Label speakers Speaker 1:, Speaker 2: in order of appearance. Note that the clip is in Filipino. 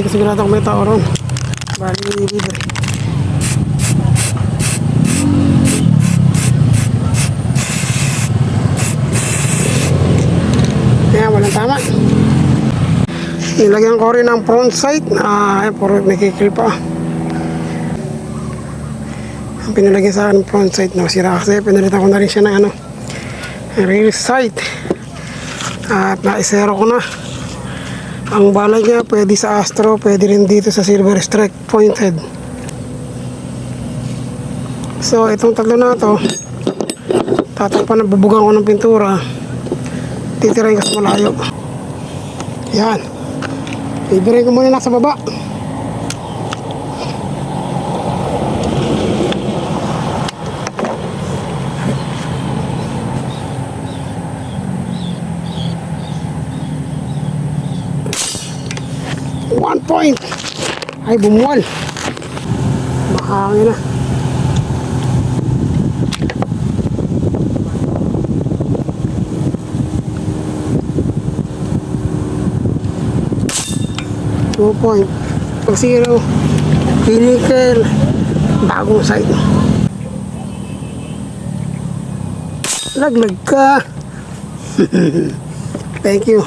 Speaker 1: ko sigurado kung may tao ron. Bali libre. Kaya walang tama. Nilagyan ko rin ng front sight. Puro may kikil pa. Ang pinalagyan sa akin front sight na sira kasi pinalitan ko na rin siya ng rear sight. At naisero ko na. Ang bala niya pwede sa Astro, pwede rin dito sa Silver Strike pointed. So itong tatlo na to, tatakpan na, bubugan ko ng pintura, titirahin ko sa malayo. Yan, ibigay ko muna nasa baba. One point. Ay, bumuwal. Mahangin na. Two point. Pag zero, pinnacle, bagong side. Laglag ka. Thank you.